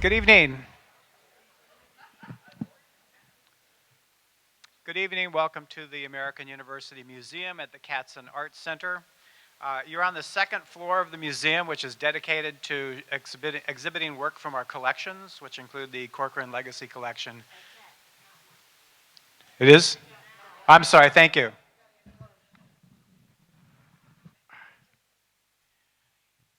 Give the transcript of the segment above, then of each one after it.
Good evening. Good evening. Welcome to the American University Museum at the Katzen Arts Center. You're on the second floor of the museum, which is dedicated to exhibiting work from our collections, which include the Corcoran Legacy Collection. It is? I'm sorry, thank you.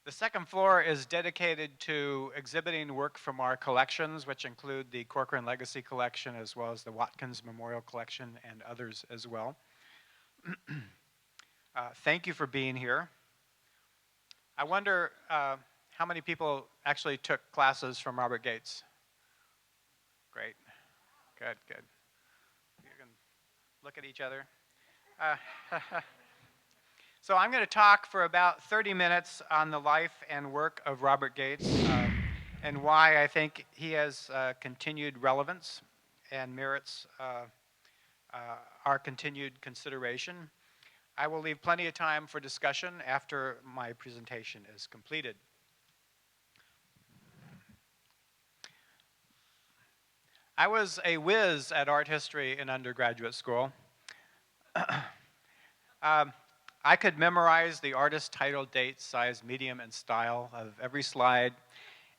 The second floor is dedicated to exhibiting work from our collections, which include the Corcoran Legacy Collection, as well as the Watkins Memorial Collection and others as well. Thank you for being here. I wonder how many people actually took classes from Robert Gates? Great. Good, good. You can look at each other. So I'm going to talk for about 30 minutes on the life and work of Robert Gates and why I think he has continued relevance and merits our continued consideration. I will leave plenty of time for discussion after my presentation is completed. I was a whiz at art history in undergraduate school. I could memorize the artist, title, date, size, medium, and style of every slide,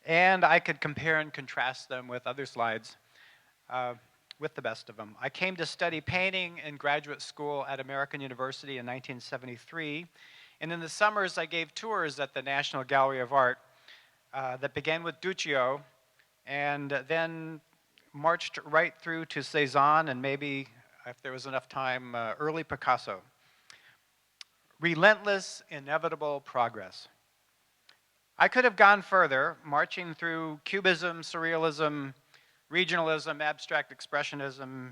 and I could compare and contrast them with other slides with the best of them. I came to study painting in graduate school at American University in 1973, and in the summers I gave tours at the National Gallery of Art that began with Duccio and then marched right through to Cezanne and maybe, if there was enough time, early Picasso. Relentless, inevitable progress. I could have gone further, marching through Cubism, Surrealism, Regionalism, Abstract Expressionism,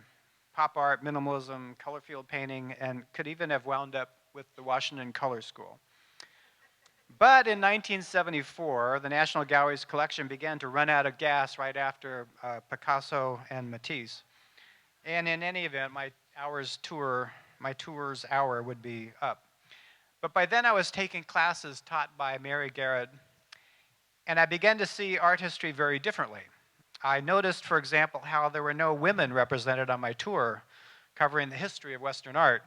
pop art, minimalism, color field painting, and could even have wound up with the Washington Color School. But in 1974, the National Gallery's collection began to run out of gas right after Picasso and Matisse. And in any event, my tour's hour would be up. But by then I was taking classes taught by Mary Garrard, and I began to see art history very differently. I noticed, for example, how there were no women represented on my tour covering the history of Western art,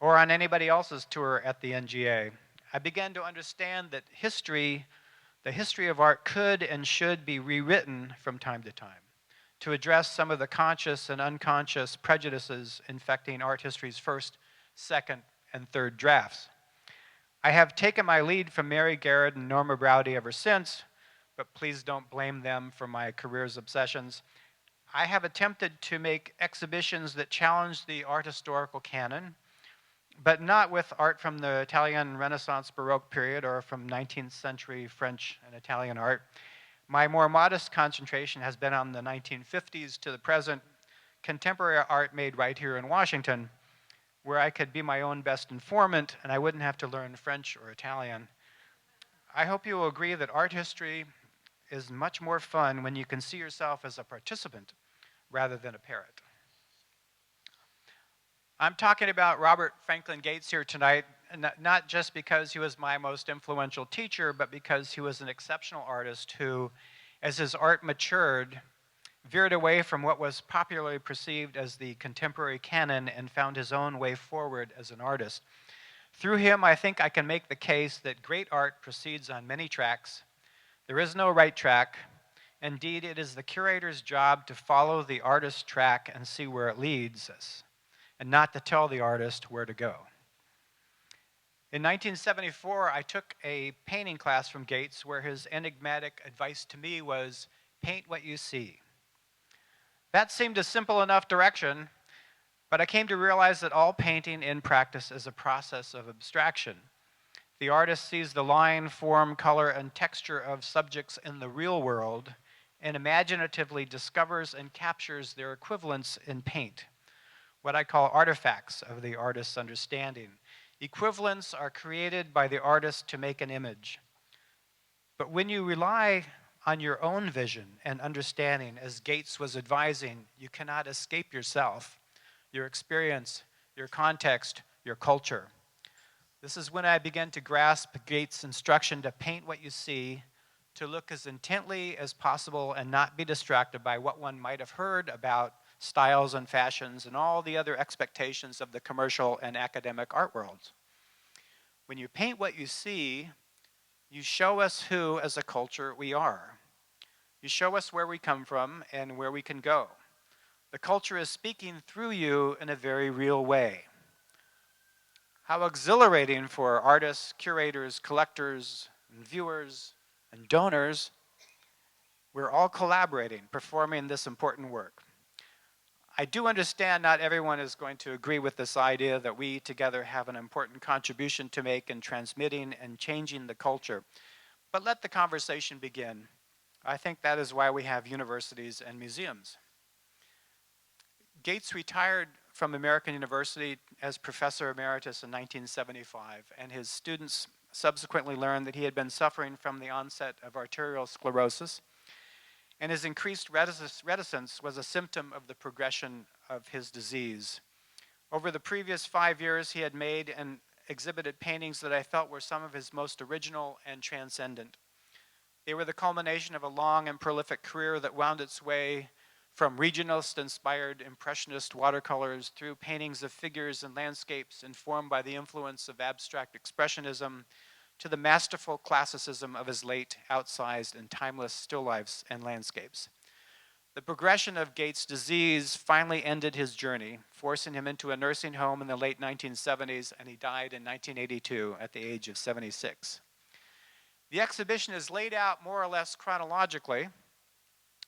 or on anybody else's tour at the NGA. I began to understand that the history of art could and should be rewritten from time to time to address some of the conscious and unconscious prejudices infecting art history's first, second, and third drafts. I have taken my lead from Mary Garrard and Norma Browdy ever since, but please don't blame them for my career's obsessions. I have attempted to make exhibitions that challenge the art historical canon, but not with art from the Italian Renaissance Baroque period or from 19th century French and Italian art. My more modest concentration has been on the 1950s to the present, contemporary art made right here in Washington, where I could be my own best informant and I wouldn't have to learn French or Italian. I hope you will agree that art history is much more fun when you can see yourself as a participant rather than a parrot. I'm talking about Robert Franklin Gates here tonight, not just because he was my most influential teacher, but because he was an exceptional artist who, as his art matured, veered away from what was popularly perceived as the contemporary canon and found his own way forward as an artist. Through him, I think I can make the case that great art proceeds on many tracks. There is no right track. Indeed, it is the curator's job to follow the artist's track and see where it leads us, and not to tell the artist where to go. In 1974, I took a painting class from Gates where his enigmatic advice to me was, paint what you see. That seemed a simple enough direction, but I came to realize that all painting in practice is a process of abstraction. The artist sees the line, form, color, and texture of subjects in the real world and imaginatively discovers and captures their equivalents in paint, what I call artifacts of the artist's understanding. Equivalents are created by the artist to make an image. But when you rely on your own vision and understanding, as Gates was advising, you cannot escape yourself, your experience, your context, your culture. This is when I began to grasp Gates' instruction to paint what you see, to look as intently as possible and not be distracted by what one might have heard about styles and fashions and all the other expectations of the commercial and academic art worlds. When you paint what you see, you show us who, as a culture, we are. You show us where we come from and where we can go. The culture is speaking through you in a very real way. How exhilarating for artists, curators, collectors, and viewers, and donors. We're all collaborating, performing this important work. I do understand not everyone is going to agree with this idea that we together have an important contribution to make in transmitting and changing the culture. But let the conversation begin. I think that is why we have universities and museums. Gates retired from American University as professor emeritus in 1975, and his students subsequently learned that he had been suffering from the onset of arterial sclerosis, and his increased reticence was a symptom of the progression of his disease. Over the previous 5 years, he had made and exhibited paintings that I felt were some of his most original and transcendent. They were the culmination of a long and prolific career that wound its way from regionalist-inspired impressionist watercolors through paintings of figures and landscapes informed by the influence of abstract expressionism to the masterful classicism of his late, outsized, and timeless still lifes and landscapes. The progression of Gates' disease finally ended his journey, forcing him into a nursing home in the late 1970s, and he died in 1982 at the age of 76. The exhibition is laid out more or less chronologically.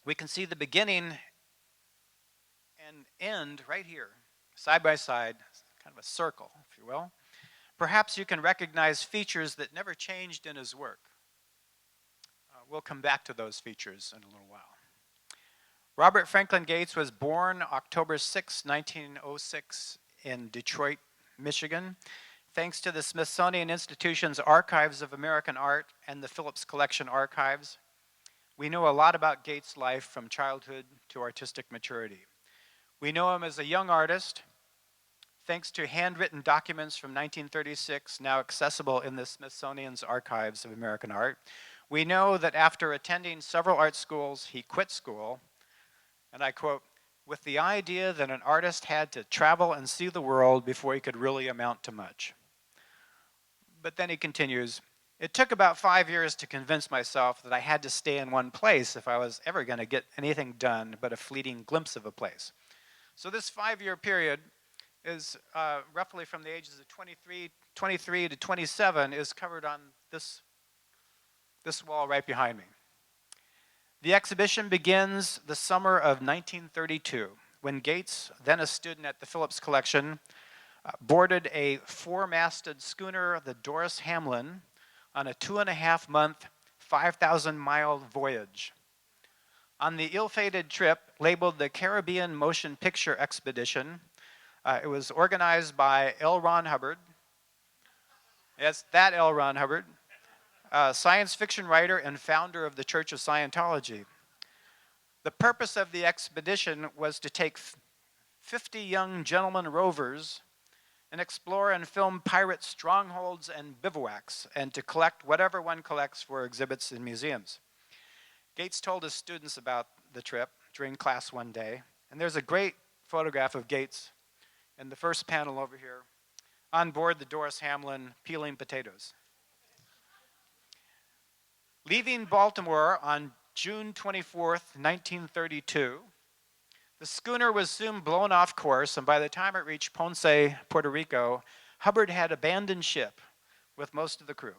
We can see the beginning and end right here, side by side, kind of a circle, if you will. Perhaps you can recognize features that never changed in his work. We'll come back to those features in a little while. Robert Franklin Gates was born October 6, 1906 in Detroit, Michigan. Thanks to the Smithsonian Institution's Archives of American Art and the Phillips Collection Archives, we know a lot about Gates' life from childhood to artistic maturity. We know him as a young artist, thanks to handwritten documents from 1936, now accessible in the Smithsonian's Archives of American Art. We know that after attending several art schools, he quit school, and I quote, with the idea that an artist had to travel and see the world before he could really amount to much. But then he continues, it took about 5 years to convince myself that I had to stay in one place if I was ever going to get anything done but a fleeting glimpse of a place. So this 5-year period is roughly from the ages of 23 to 27 is covered on this wall right behind me. The exhibition begins the summer of 1932 when Gates, then a student at the Phillips Collection, boarded a 4-masted schooner, the Doris Hamlin, on a 2.5-month, 5,000-mile voyage. On the ill-fated trip, labeled the Caribbean Motion Picture Expedition, it was organized by L. Ron Hubbard. Yes, that L. Ron Hubbard, science fiction writer and founder of the Church of Scientology. The purpose of the expedition was to take 50 young gentlemen rovers and explore and film pirate strongholds and bivouacs, and to collect whatever one collects for exhibits in museums. Gates told his students about the trip during class one day, and there's a great photograph of Gates in the first panel over here, on board the Doris Hamlin peeling potatoes. Leaving Baltimore on June 24th, 1932, the schooner was soon blown off course, and by the time it reached Ponce, Puerto Rico, Hubbard had abandoned ship with most of the crew.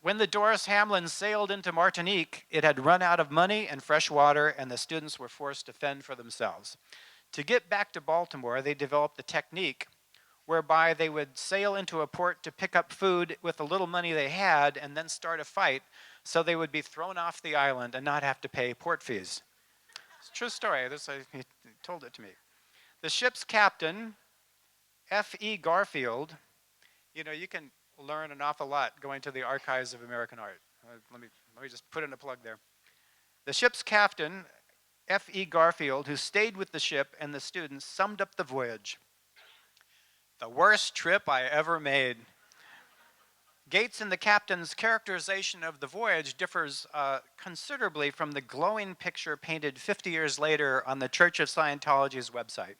When the Doris Hamlin sailed into Martinique, it had run out of money and fresh water, and the students were forced to fend for themselves. To get back to Baltimore, they developed a technique whereby they would sail into a port to pick up food with the little money they had and then start a fight so they would be thrown off the island and not have to pay port fees. It's a true story. He told it to me. The ship's captain, F.E. Garfield, you know, you can learn an awful lot going to the Archives of American Art. Let me just put in a plug there. The ship's captain, F.E. Garfield, who stayed with the ship and the students, summed up the voyage. The worst trip I ever made. Gates and the captain's characterization of the voyage differs considerably from the glowing picture painted 50 years later on the Church of Scientology's website,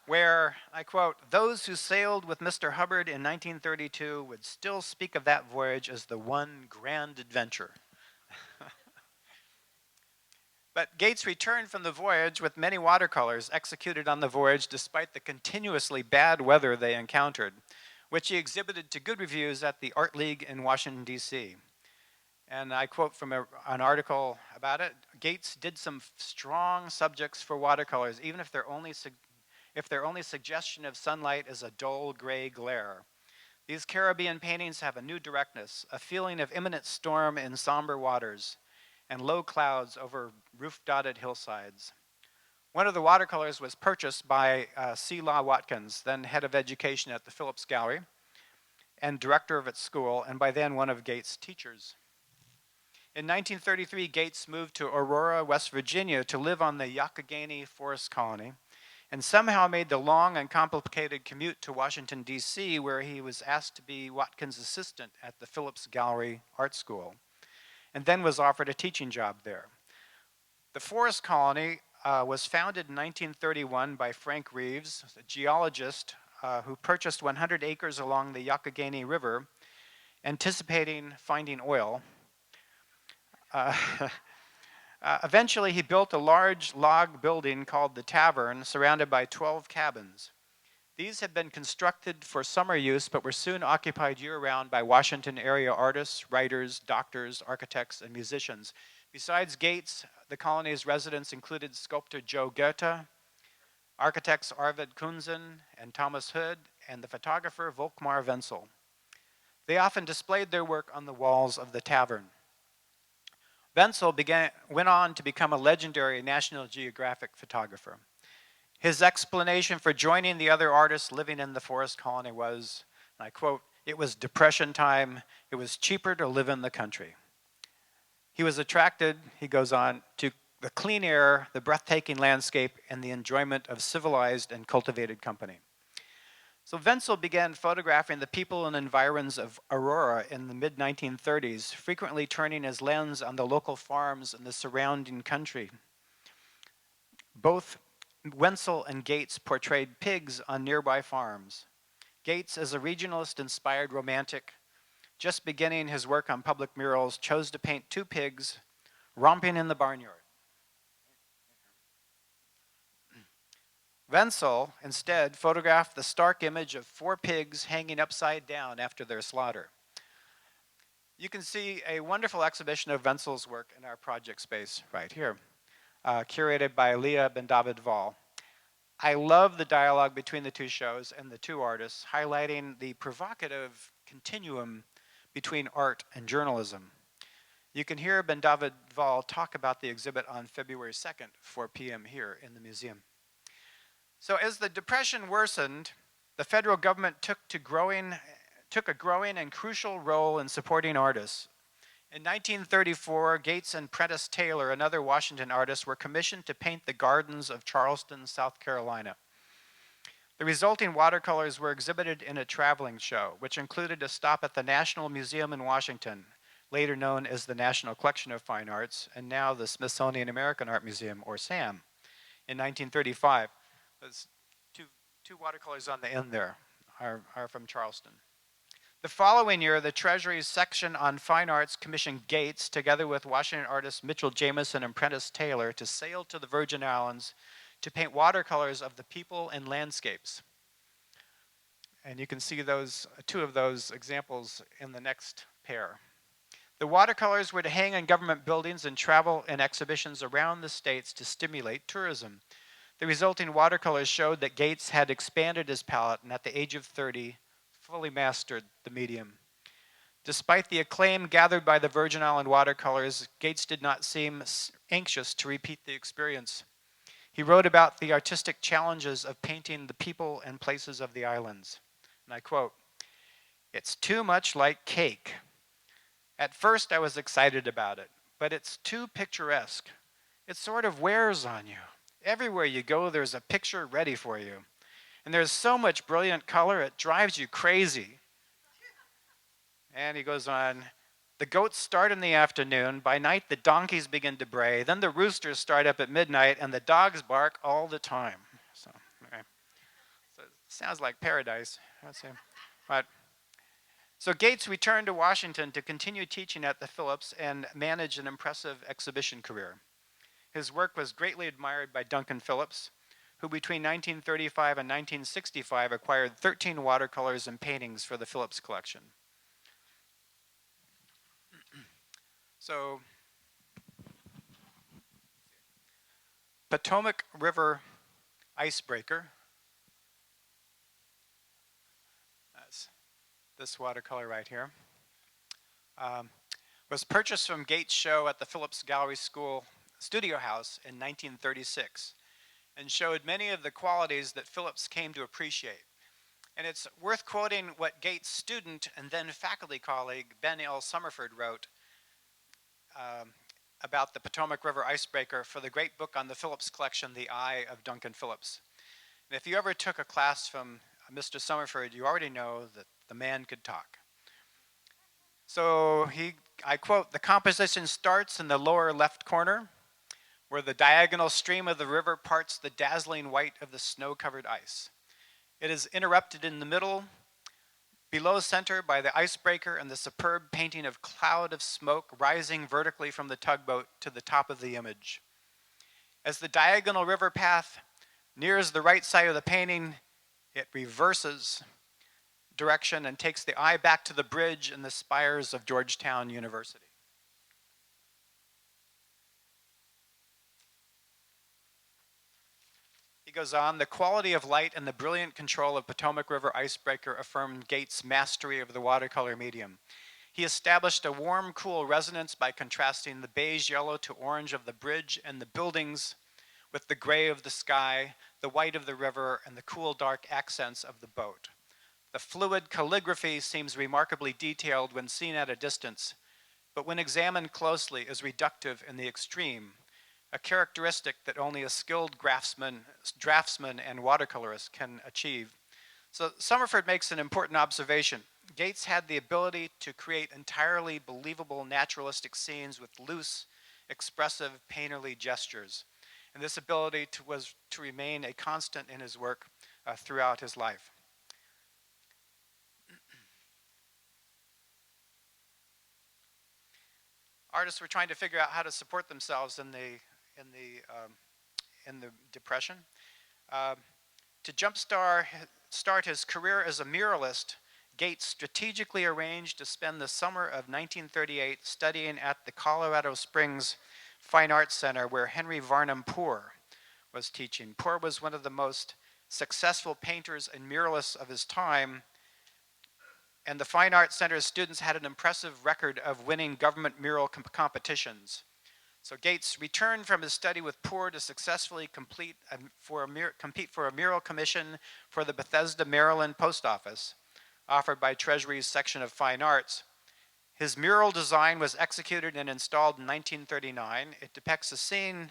where, I quote, "Those who sailed with Mr. Hubbard in 1932 would still speak of that voyage as the one grand adventure." But Gates returned from the voyage with many watercolors executed on the voyage despite the continuously bad weather they encountered, which he exhibited to good reviews at the Art League in Washington, D.C. And I quote from an article about it: "Gates did some strong subjects for watercolors, even if their only suggestion of sunlight is a dull gray glare. These Caribbean paintings have a new directness, a feeling of imminent storm in somber waters, and low clouds over roof-dotted hillsides." One of the watercolors was purchased by C. Law Watkins, then head of education at the Phillips Gallery and director of its school, and by then one of Gates' teachers. In 1933, Gates moved to Aurora, West Virginia to live on the Youghiogheny Forest Colony, and somehow made the long and complicated commute to Washington, D.C., where he was asked to be Watkins' assistant at the Phillips Gallery Art School, and then was offered a teaching job there. The Forest Colony was founded in 1931 by Frank Reeves, a geologist who purchased 100 acres along the Youghiogheny River, anticipating finding oil. Eventually, he built a large log building called the Tavern, surrounded by 12 cabins. These had been constructed for summer use, but were soon occupied year-round by Washington area artists, writers, doctors, architects, and musicians. Besides Gates, the colony's residents included sculptor Joe Goethe, architects Arvid Kunzen and Thomas Hood, and the photographer Volkmar Wenzel. They often displayed their work on the walls of the tavern. Wenzel went on to become a legendary National Geographic photographer. His explanation for joining the other artists living in the forest colony was, and I quote, "It was Depression time. It was cheaper to live in the country." He was attracted, he goes on, to the clean air, the breathtaking landscape, and the enjoyment of civilized and cultivated company. So Wenzel began photographing the people and environs of Aurora in the mid-1930s, frequently turning his lens on the local farms and the surrounding country. Both Wenzel and Gates portrayed pigs on nearby farms. Gates, as a regionalist-inspired romantic, just beginning his work on public murals, chose to paint 2 pigs romping in the barnyard. Wenzel, instead, photographed the stark image of 4 pigs hanging upside down after their slaughter. You can see a wonderful exhibition of Wenzel's work in our project space right here, curated by Leah Ben-David-Val. I love the dialogue between the 2 shows and the 2 artists, highlighting the provocative continuum between art and journalism. You can hear Ben-David-Val talk about the exhibit on February 2nd, 4 p.m. here in the museum. So as the Depression worsened, the federal government took a growing and crucial role in supporting artists. In 1934, Gates and Prentice Taylor, another Washington artist, were commissioned to paint the gardens of Charleston, South Carolina. The resulting watercolors were exhibited in a traveling show, which included a stop at the National Museum in Washington, later known as the National Collection of Fine Arts, and now the Smithsonian American Art Museum, or SAM, in 1935. Those two watercolors on the end there are from Charleston. The following year, the Treasury's section on fine arts commissioned Gates, together with Washington artists Mitchell Jameson and Prentice Taylor, to sail to the Virgin Islands to paint watercolors of the people and landscapes. And you can see those 2 of those examples in the next pair. The watercolors were to hang in government buildings and travel in exhibitions around the states to stimulate tourism. The resulting watercolors showed that Gates had expanded his palette and at the age of 30, fully mastered the medium. Despite the acclaim gathered by the Virgin Island watercolors, Gates did not seem anxious to repeat the experience. He wrote about the artistic challenges of painting the people and places of the islands. And I quote, "It's too much like cake. At first I was excited about it, but it's too picturesque. It sort of wears on you. Everywhere you go, there's a picture ready for you. And there's so much brilliant color, it drives you crazy. And he goes on, the goats start in the afternoon. By night, the donkeys begin to bray. Then the roosters start up at midnight, and the dogs bark all the time. So, okay. So it sounds like paradise. But, so Gates returned to Washington to continue teaching at the Phillips and manage an impressive exhibition career. His work was greatly admired by Duncan Phillips, who between 1935 and 1965 acquired 13 watercolors and paintings for the Phillips collection. So, Potomac River Icebreaker. That's this watercolor right here. Was purchased from Gates' show at the Phillips Gallery School Studio House in 1936 and showed many of the qualities that Phillips came to appreciate. And it's worth quoting what Gates' student and then faculty colleague Ben L. Summerford wrote about the Potomac River Icebreaker for the great book on the Phillips collection, The Eye of Duncan Phillips. And if you ever took a class from Mr. Summerford, you already know that the man could talk. So I quote, the composition starts in the lower left corner where the diagonal stream of the river parts the dazzling white of the snow-covered ice. It is interrupted in the middle, below center by the icebreaker and the superb painting of cloud of smoke rising vertically from the tugboat to the top of the image. As the diagonal river path nears the right side of the painting, it reverses direction and takes the eye back to the bridge and the spires of Georgetown University. He goes on, the quality of light and the brilliant control of Potomac River Icebreaker affirmed Gates' mastery of the watercolor medium. He established a warm, cool resonance by contrasting the beige yellow to orange of the bridge and the buildings with the gray of the sky, the white of the river, and the cool, dark accents of the boat. The fluid calligraphy seems remarkably detailed when seen at a distance, but when examined closely is reductive in the extreme, a characteristic that only a skilled draftsman and watercolorist can achieve. So Summerford makes an important observation. Gates had the ability to create entirely believable naturalistic scenes with loose, expressive, painterly gestures. And this ability was to remain a constant in his work throughout his life. Artists were trying to figure out how to support themselves in the Depression. To jumpstart his career as a muralist, Gates strategically arranged to spend the summer of 1938 studying at the Colorado Springs Fine Arts Center where Henry Varnum Poor was teaching. Poor was one of the most successful painters and muralists of his time, and the Fine Arts Center's students had an impressive record of winning government mural competitions. So Gates returned from his study with Poor to successfully compete for a mural commission for the Bethesda, Maryland post office, offered by Treasury's section of Fine Arts. His mural design was executed and installed in 1939. It depicts a scene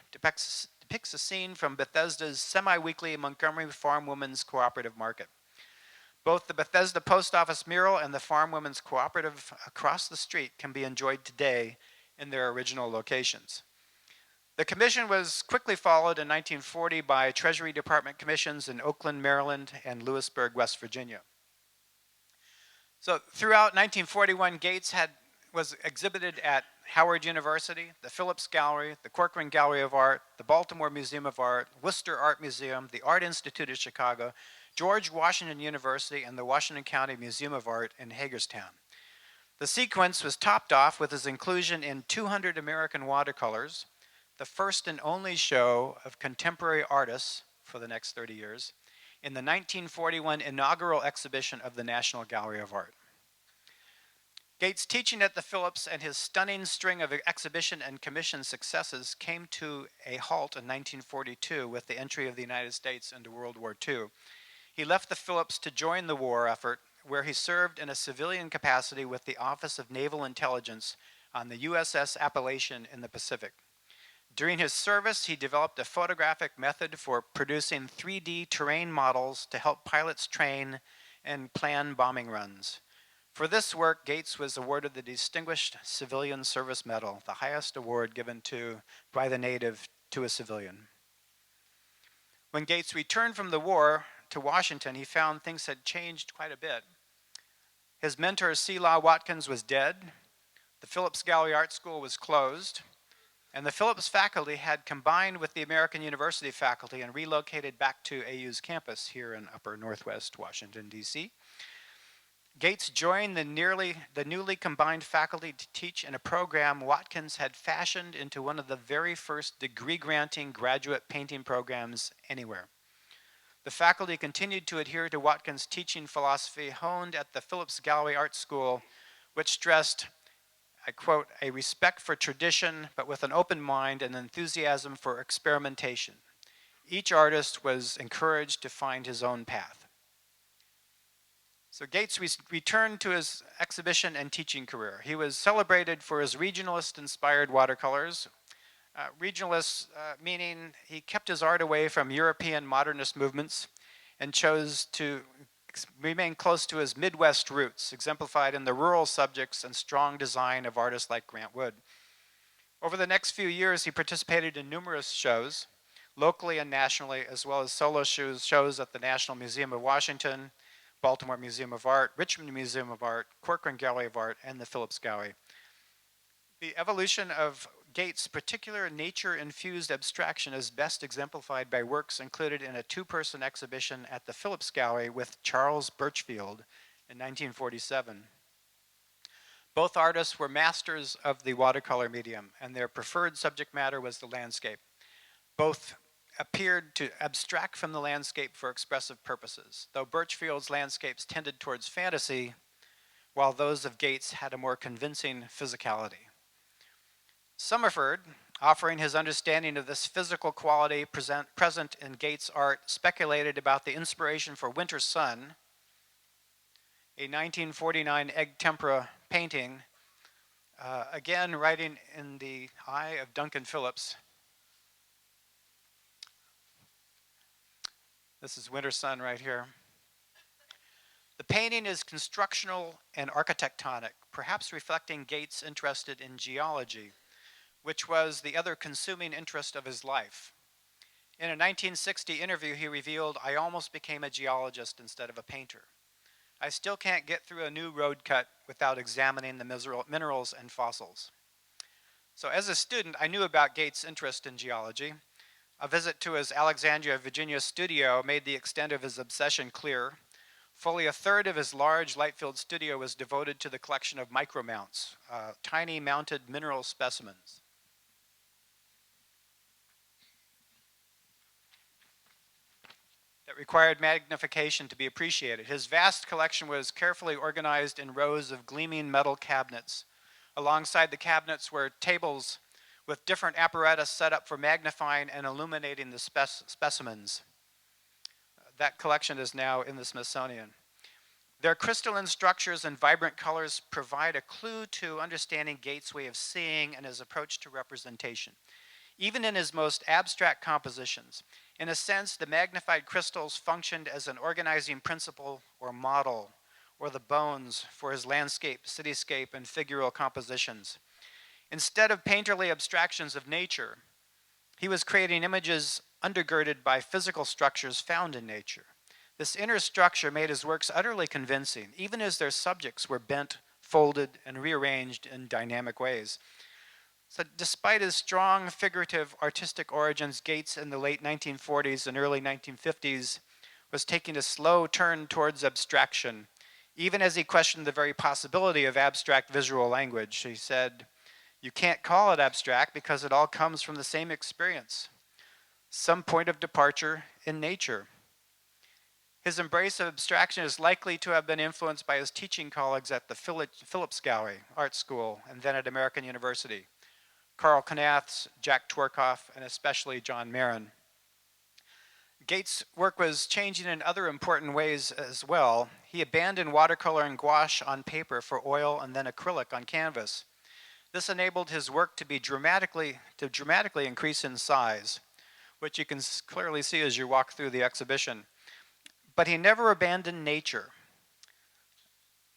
from Bethesda's semi-weekly Montgomery Farm Women's Cooperative Market. Both the Bethesda Post Office mural and the Farm Women's Cooperative across the street can be enjoyed today in their original locations. The commission was quickly followed in 1940 by Treasury Department commissions in Oakland, Maryland, and Lewisburg, West Virginia. So throughout 1941, Gates was exhibited at Howard University, the Phillips Gallery, the Corcoran Gallery of Art, the Baltimore Museum of Art, Worcester Art Museum, the Art Institute of Chicago, George Washington University, and the Washington County Museum of Art in Hagerstown. The sequence was topped off with his inclusion in 200 American Watercolors, the first and only show of contemporary artists for the next 30 years, in the 1941 inaugural exhibition of the National Gallery of Art. Gates' teaching at the Phillips and his stunning string of exhibition and commission successes came to a halt in 1942 with the entry of the United States into World War II. He left the Phillips to join the war effort, where he served in a civilian capacity with the Office of Naval Intelligence on the USS Appalachian in the Pacific. During his service, he developed a photographic method for producing 3D terrain models to help pilots train and plan bombing runs. For this work, Gates was awarded the Distinguished Civilian Service Medal, the highest award given by the native to a civilian. When Gates returned from the war to Washington, he found things had changed quite a bit. His mentor, C. Law Watkins, was dead, the Phillips Gallery Art School was closed, and the Phillips faculty had combined with the American University faculty and relocated back to AU's campus here in upper northwest Washington, D.C. Gates joined the newly combined faculty to teach in a program Watkins had fashioned into one of the very first degree-granting graduate painting programs anywhere. The faculty continued to adhere to Watkins' teaching philosophy honed at the Phillips Gallery Art School, which stressed, I quote, a respect for tradition, but with an open mind and enthusiasm for experimentation. Each artist was encouraged to find his own path. So Gates returned to his exhibition and teaching career. He was celebrated for his regionalist-inspired watercolors. Regionalist meaning he kept his art away from European modernist movements and chose to remain close to his Midwest roots, exemplified in the rural subjects and strong design of artists like Grant Wood. Over the next few years, he participated in numerous shows, locally and nationally, as well as solo shows at the National Museum of Washington, Baltimore Museum of Art, Richmond Museum of Art, Corcoran Gallery of Art, and the Phillips Gallery. The evolution of Gates' particular nature-infused abstraction is best exemplified by works included in a two-person exhibition at the Phillips Gallery with Charles Birchfield in 1947. Both artists were masters of the watercolor medium, and their preferred subject matter was the landscape. Both appeared to abstract from the landscape for expressive purposes, though Birchfield's landscapes tended towards fantasy, while those of Gates had a more convincing physicality. Summerford, offering his understanding of this physical quality present in Gates' art, speculated about the inspiration for Winter Sun, a 1949 egg tempera painting, again writing in the eye of Duncan Phillips. This is Winter Sun right here. The painting is constructional and architectonic, perhaps reflecting Gates' interest in geology, which was the other consuming interest of his life. In a 1960 interview, he revealed, "I almost became a geologist instead of a painter. I still can't get through a new road cut without examining the minerals and fossils." So as a student, I knew about Gates' interest in geology. A visit to his Alexandria, Virginia studio made the extent of his obsession clear. Fully a third of his large light-filled studio was devoted to the collection of micromounts, tiny mounted mineral specimens. That required magnification to be appreciated. His vast collection was carefully organized in rows of gleaming metal cabinets. Alongside the cabinets were tables with different apparatus set up for magnifying and illuminating the specimens. That collection is now in the Smithsonian. Their crystalline structures and vibrant colors provide a clue to understanding Gates' way of seeing and his approach to representation. Even in his most abstract compositions, in a sense, the magnified crystals functioned as an organizing principle or model, or the bones for his landscape, cityscape, and figural compositions. Instead of painterly abstractions of nature, he was creating images undergirded by physical structures found in nature. This inner structure made his works utterly convincing, even as their subjects were bent, folded, and rearranged in dynamic ways. So despite his strong figurative artistic origins, Gates in the late 1940s and early 1950s was taking a slow turn towards abstraction, even as he questioned the very possibility of abstract visual language. He said, "You can't call it abstract because it all comes from the same experience, some point of departure in nature." His embrace of abstraction is likely to have been influenced by his teaching colleagues at the Phillips Gallery Art School and then at American University, Karl Knaths, Jack Twerkoff, and especially John Marin. Gates' work was changing in other important ways as well. He abandoned watercolor and gouache on paper for oil and then acrylic on canvas. This enabled his work to dramatically increase in size, which you can clearly see as you walk through the exhibition. But he never abandoned nature.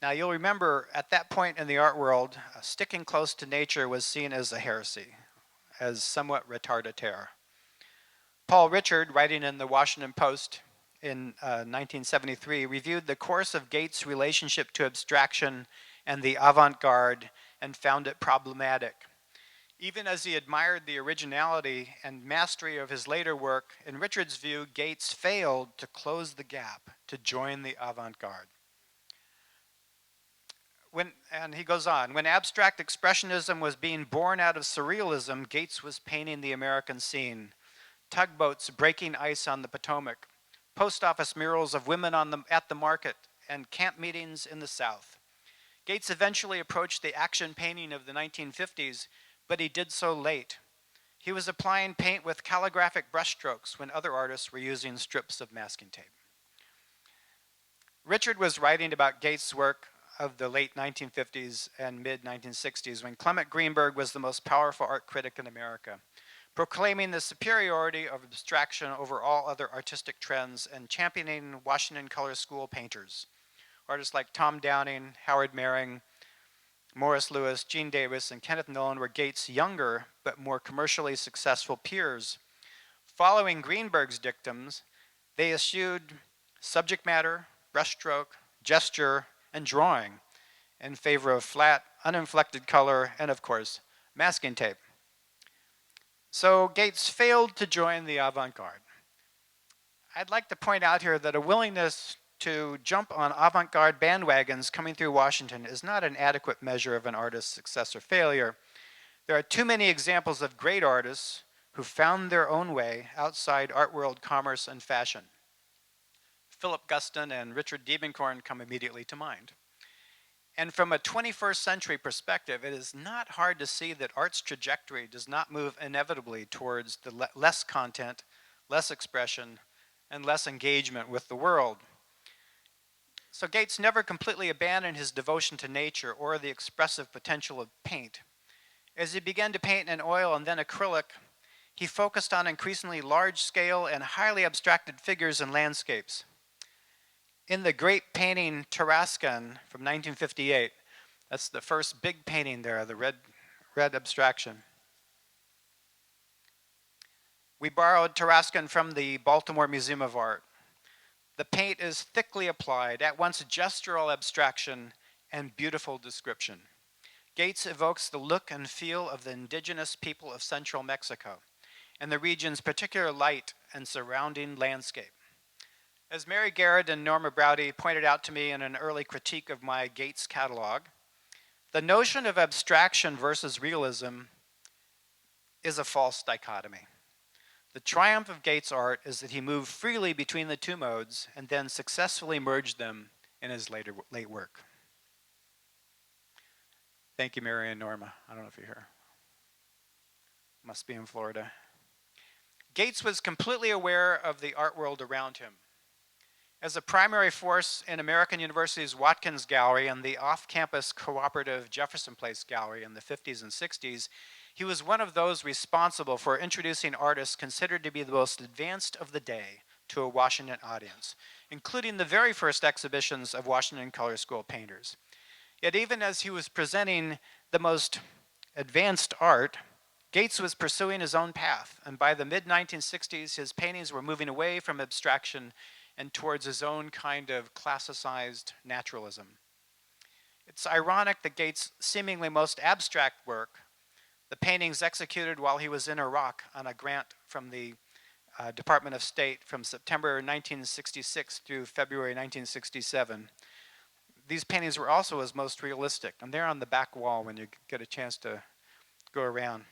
Now you'll remember at that point in the art world, sticking close to nature was seen as a heresy, as somewhat retardataire. Paul Richard, writing in the Washington Post in 1973, reviewed the course of Gates' relationship to abstraction and the avant-garde and found it problematic. Even as he admired the originality and mastery of his later work, in Richard's view, Gates failed to close the gap, to join the avant-garde. And he goes on, when abstract expressionism was being born out of surrealism, Gates was painting the American scene. Tugboats breaking ice on the Potomac, post office murals of women at the market, and camp meetings in the South. Gates eventually approached the action painting of the 1950s, but he did so late. He was applying paint with calligraphic brushstrokes when other artists were using strips of masking tape. Richard was writing about Gates' work of the late 1950s and mid-1960s when Clement Greenberg was the most powerful art critic in America, proclaiming the superiority of abstraction over all other artistic trends and championing Washington Color School painters. Artists like Tom Downing, Howard Mehring, Morris Louis, Gene Davis, and Kenneth Nolan were Gates' younger but more commercially successful peers. Following Greenberg's dictums, they eschewed subject matter, brushstroke, gesture, and drawing in favor of flat, uninflected color, and of course, masking tape. So Gates failed to join the avant-garde. I'd like to point out here that a willingness to jump on avant-garde bandwagons coming through Washington is not an adequate measure of an artist's success or failure. There are too many examples of great artists who found their own way outside art world commerce and fashion. Philip Guston and Richard Diebenkorn come immediately to mind. And from a 21st century perspective, it is not hard to see that art's trajectory does not move inevitably towards the less content, less expression, and less engagement with the world. So Gates never completely abandoned his devotion to nature or the expressive potential of paint. As he began to paint in oil and then acrylic, he focused on increasingly large-scale and highly abstracted figures and landscapes. In the great painting Tarascan from 1958, that's the first big painting there, the red abstraction. We borrowed Tarascan from the Baltimore Museum of Art. The paint is thickly applied, at once gestural abstraction and beautiful description. Gates evokes the look and feel of the indigenous people of central Mexico and the region's particular light and surrounding landscape. As Mary Garrard and Norma Browdy pointed out to me in an early critique of my Gates catalog, the notion of abstraction versus realism is a false dichotomy. The triumph of Gates' art is that he moved freely between the two modes and then successfully merged them in his late work. Thank you, Mary and Norma. I don't know if you're here. Must be in Florida. Gates was completely aware of the art world around him. As a primary force in American University's Watkins Gallery and the off-campus cooperative Jefferson Place Gallery in the 50s and 60s, he was one of those responsible for introducing artists considered to be the most advanced of the day to a Washington audience, including the very first exhibitions of Washington Color School painters. Yet even as he was presenting the most advanced art, Gates was pursuing his own path, and by the mid-1960s, his paintings were moving away from abstraction and towards his own kind of classicized naturalism. It's ironic that Gates' seemingly most abstract work, the paintings executed while he was in Iraq on a grant from the Department of State from September 1966 through February 1967, these paintings were also his most realistic, and they're on the back wall when you get a chance to go around.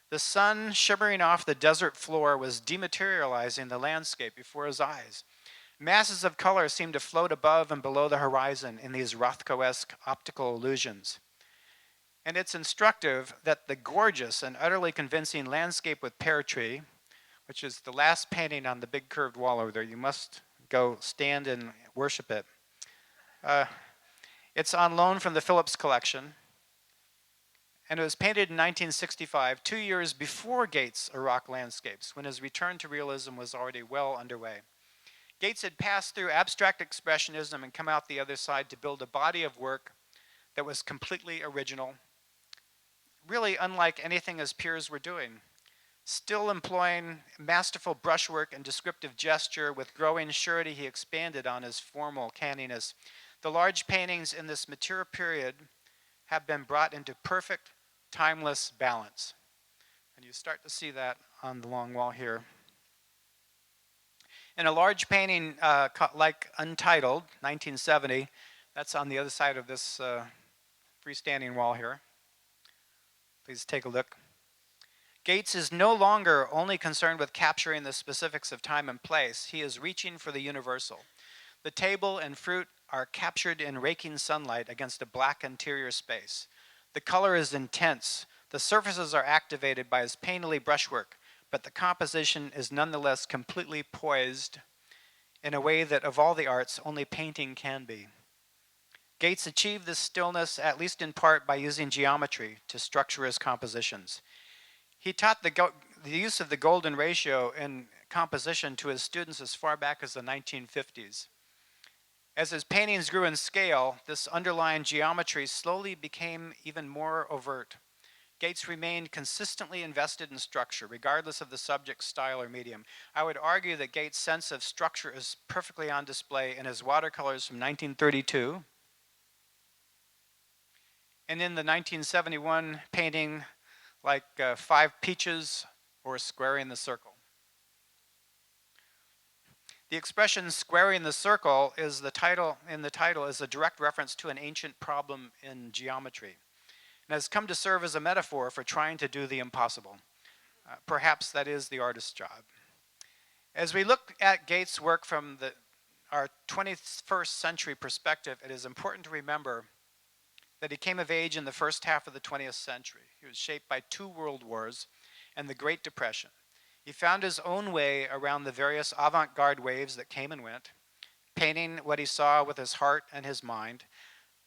The sun shimmering off the desert floor was dematerializing the landscape before his eyes. Masses of color seemed to float above and below the horizon in these Rothko-esque optical illusions. And it's instructive that the gorgeous and utterly convincing landscape with pear tree, which is the last painting on the big curved wall over there, you must go stand and worship it. It's on loan from the Phillips collection, and it was painted in 1965, 2 years before Gates' Iraq landscapes, when his return to realism was already well underway. Gates had passed through abstract expressionism and come out the other side to build a body of work that was completely original, really unlike anything his peers were doing. Still employing masterful brushwork and descriptive gesture, with growing surety he expanded on his formal canniness. The large paintings in this mature period have been brought into perfect, timeless balance. And you start to see that on the long wall here. In a large painting like Untitled, 1970, that's on the other side of this freestanding wall here. Please take a look. Gates is no longer only concerned with capturing the specifics of time and place. He is reaching for the universal. The table and fruit are captured in raking sunlight against a black interior space. The color is intense. The surfaces are activated by his painterly brushwork, but the composition is nonetheless completely poised in a way that of all the arts, only painting can be. Gates achieved this stillness, at least in part, by using geometry to structure his compositions. He taught the use of the golden ratio in composition to his students as far back as the 1950s. As his paintings grew in scale, this underlying geometry slowly became even more overt. Gates remained consistently invested in structure, regardless of the subject, style, or medium. I would argue that Gates' sense of structure is perfectly on display in his watercolors from 1932, and in the 1971 painting like Five Peaches or Squaring the Circle. The expression squaring the circle is the title is a direct reference to an ancient problem in geometry, and has come to serve as a metaphor for trying to do the impossible. Perhaps that is the artist's job. As we look at Gates' work from our 21st century perspective, it is important to remember that he came of age in the first half of the 20th century. He was shaped by 2 world wars and the Great Depression. He found his own way around the various avant-garde waves that came and went, painting what he saw with his heart and his mind,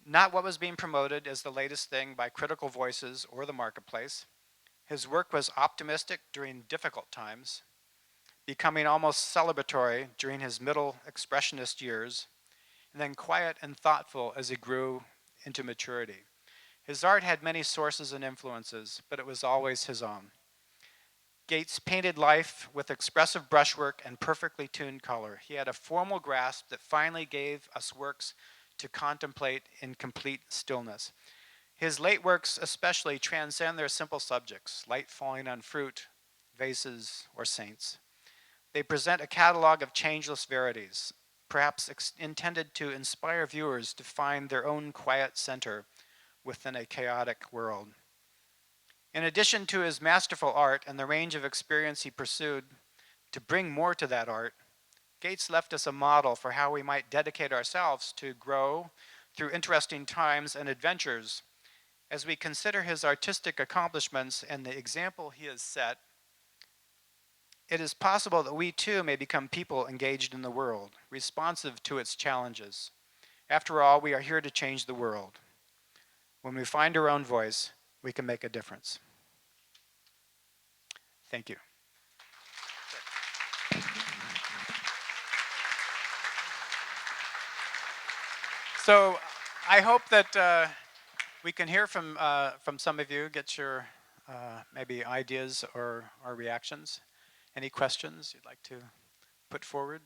not what was being promoted as the latest thing by critical voices or the marketplace. His work was optimistic during difficult times, becoming almost celebratory during his middle expressionist years, and then quiet and thoughtful as he grew into maturity. His art had many sources and influences, but it was always his own. Gates painted life with expressive brushwork and perfectly tuned color. He had a formal grasp that finally gave us works to contemplate in complete stillness. His late works especially transcend their simple subjects, light falling on fruit, vases, or saints. They present a catalog of changeless verities, perhaps intended to inspire viewers to find their own quiet center within a chaotic world. In addition to his masterful art and the range of experience he pursued to bring more to that art, Gates left us a model for how we might dedicate ourselves to grow through interesting times and adventures. As we consider his artistic accomplishments and the example he has set, it is possible that we too may become people engaged in the world, responsive to its challenges. After all, we are here to change the world. When we find our own voice, we can make a difference. Thank you. So I hope that we can hear from some of you, get your maybe ideas or reactions. Any questions you'd like to put forward?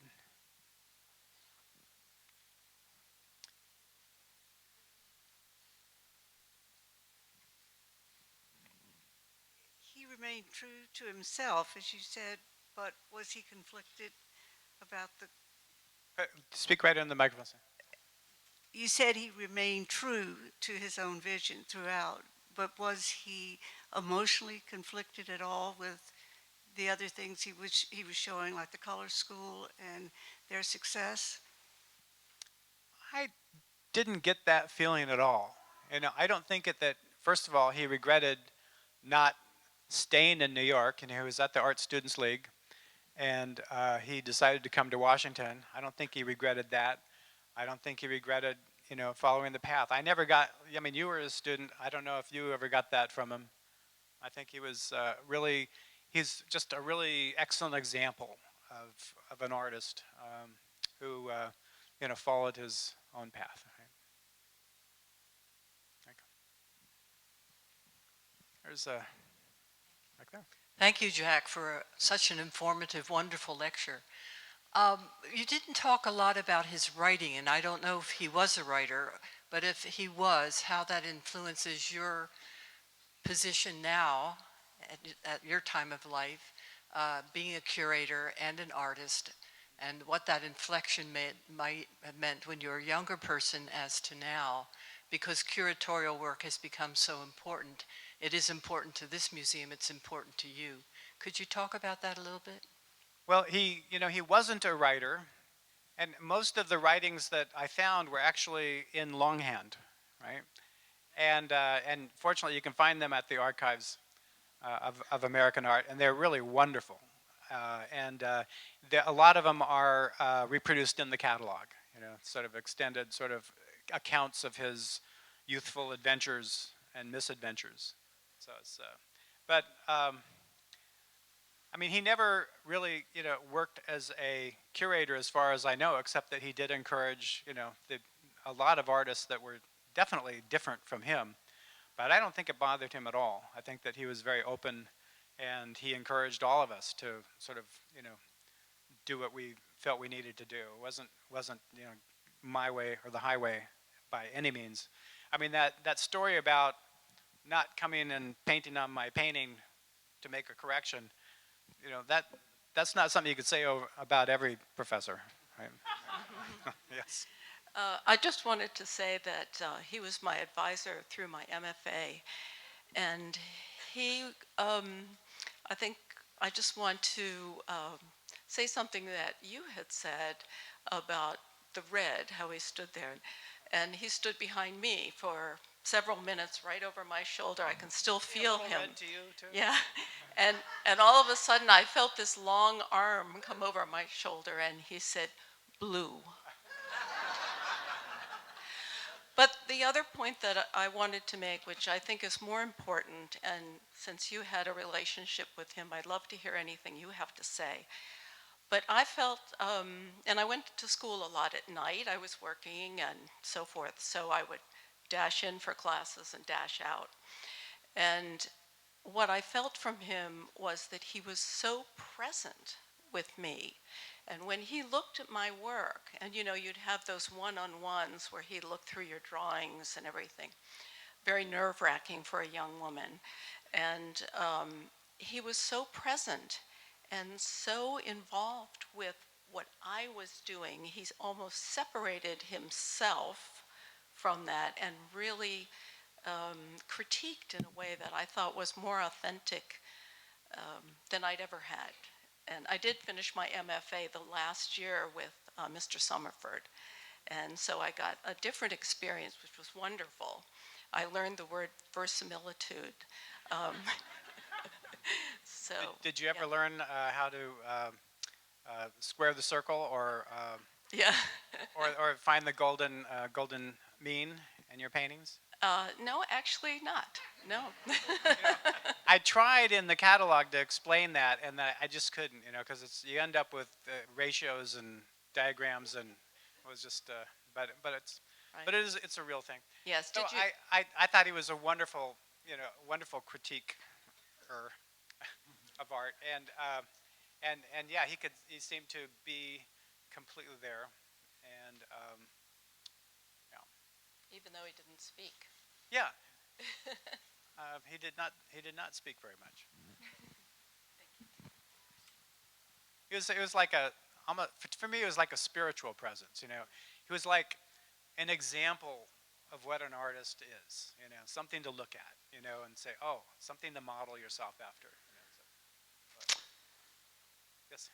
He remained true to himself, as you said, but was he conflicted about the... Speak right in the microphone. You said he remained true to his own vision throughout, but was he emotionally conflicted at all with the other things he was showing, like the color school and their success? I didn't get that feeling at all. And I don't think that, first of all, he regretted not staying in New York, and he was at the Art Students League, and he decided to come to Washington. I don't think he regretted that. I don't think he regretted, following the path. I never got, you were a student. I don't know if you ever got that from him. I think he was he's just a really excellent example of an artist. who followed his own path. Right? There's a back there. Thank you, Jack, for such an informative, wonderful lecture. You didn't talk a lot about his writing, and I don't know if he was a writer, but if he was, how that influences your position now at your time of life, being a curator and an artist, and what that inflection might have meant when you were a younger person as to now, because curatorial work has become so important. It is important to this museum, it's important to you. Could you talk about that a little bit? Well, he wasn't a writer, and most of the writings that I found were actually in longhand, right? And fortunately, you can find them at the archives of American art, and they're really wonderful. A lot of them are reproduced in the catalog, sort of extended sort of accounts of his youthful adventures and misadventures. So it's, but I mean, he never really, worked as a curator, as far as I know, except that he did encourage, a lot of artists that were definitely different from him. But I don't think it bothered him at all. I think that he was very open, and he encouraged all of us to sort of, do what we felt we needed to do. It wasn't my way or the highway by any means. I mean, that story about not coming and painting on my painting to make a correction, that's not something you could say about every professor, right? Yes. I just wanted to say that he was my advisor through my MFA, and I think I just want to say something that you had said about the red, how he stood there. And he stood behind me for several minutes right over my shoulder. I can still feel him. To you too? Yeah. And all of a sudden I felt this long arm come over my shoulder and he said, blue. But the other point that I wanted to make, which I think is more important, and since you had a relationship with him, I'd love to hear anything you have to say. But I felt, and I went to school a lot at night. I was working and so forth, so I would dash in for classes and dash out. And what I felt from him was that he was so present with me. And when he looked at my work, and you'd have those one-on-ones where he'd look through your drawings and everything, very nerve-wracking for a young woman. And he was so present and so involved with what I was doing. He's almost separated himself from that and really critiqued in a way that I thought was more authentic than I'd ever had. And I did finish my MFA the last year with Mr. Summerford. And so I got a different experience, which was wonderful. I learned the word verisimilitude. So. Did you ever learn how to square the circle, or Yeah. or find the golden mean in your paintings? No, actually not. No. I tried in the catalog to explain that, and I just couldn't, because you end up with ratios and diagrams, and it was just, but it's, Right. but it's a real thing. Yes. So Did you? I thought he was a wonderful, wonderful critiquer of art, and yeah, he seemed to be completely there, and Even though he didn't speak. yeah, he did not speak very much. It was like for me, it was like a spiritual presence. He was like an example of what an artist is. Something to look at. And say, oh, something to model yourself after. Yes.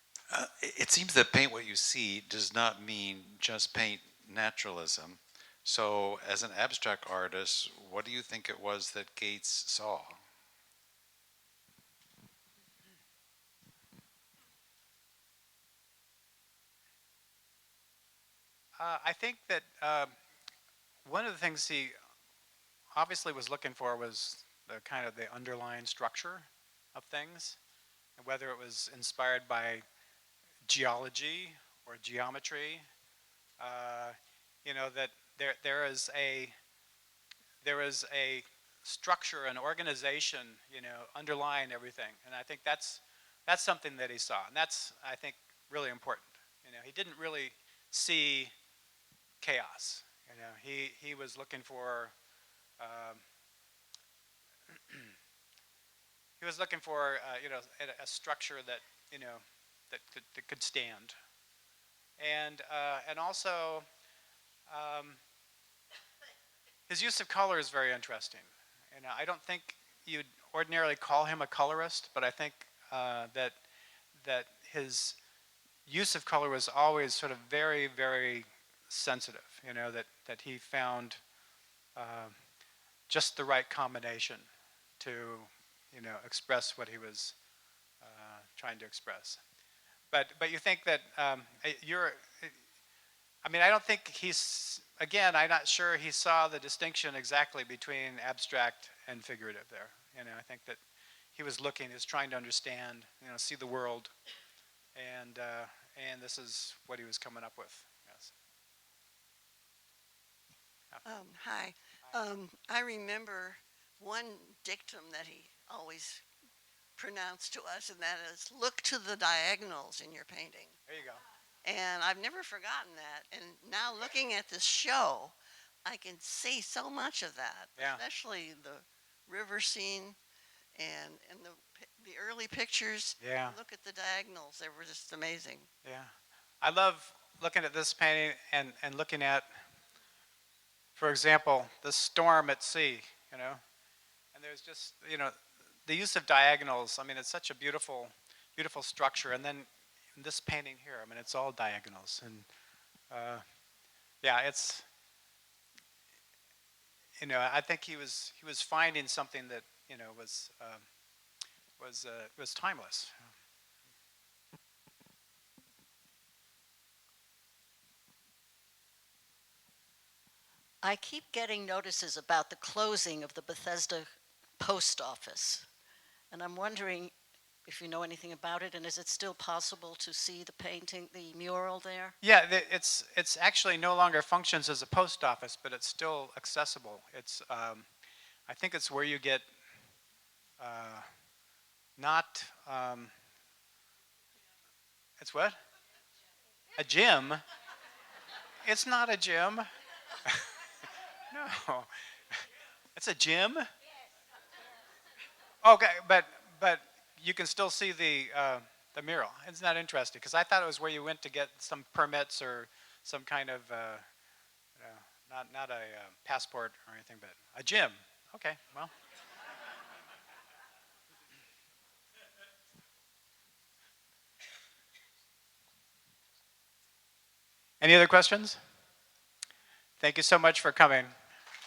It seems that paint what you see does not mean just paint naturalism. So, as an abstract artist, what do you think it was that Gates saw? I think that one of the things he obviously was looking for was the kind of the underlying structure of things, and whether it was inspired by geology or geometry, You know, that there is a structure, an organization, you know, underlying everything. And I think that's something that he saw, and that's, I think, really important. You know, he didn't really see chaos. You know, he was looking for um, you know, a structure that, you know, that could stand, and also um, his use of color is very interesting. You know, I don't think you'd ordinarily call him a colorist, but I think that his use of color was always sort of very, very sensitive. You know, that he found uh, just the right combination to, you know, express what he was trying to express. But you think that you're. I mean, I don't think he's. Again, I'm not sure he saw the distinction exactly between abstract and figurative there. You know, I think that he was looking, he was trying to understand, you know, see the world, and this is what he was coming up with. Yes. Hi. I remember one dictum that he always pronounced to us, and that is, look to the diagonals in your painting. There you go. And I've never forgotten that. And now looking at this show, I can see so much of that, Yeah. especially the river scene and the early pictures. Yeah. Look at the diagonals. They were just amazing. Yeah. I love looking at this painting and looking at, for example, the storm at sea, you know, and there's just, you know, the use of diagonals. I mean, it's such a beautiful, beautiful structure. And then in this painting here, I mean, it's all diagonals. And yeah, it's, you know, I think he was finding something that, you know, was timeless. I keep getting notices about the closing of the Bethesda post office. And I'm wondering if you know anything about it, and is it still possible to see the painting, the mural there? Yeah, it's actually no longer functions as a post office, but it's still accessible. It's I think it's where you get not it's what? A gym? It's not a gym. No, it's a gym. Okay, but you can still see the mural. Isn't that interesting? Because I thought it was where you went to get some permits or some kind of you know, not a passport or anything, but a gym. Okay, well. Any other questions? Thank you so much for coming.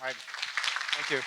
All right, thank you.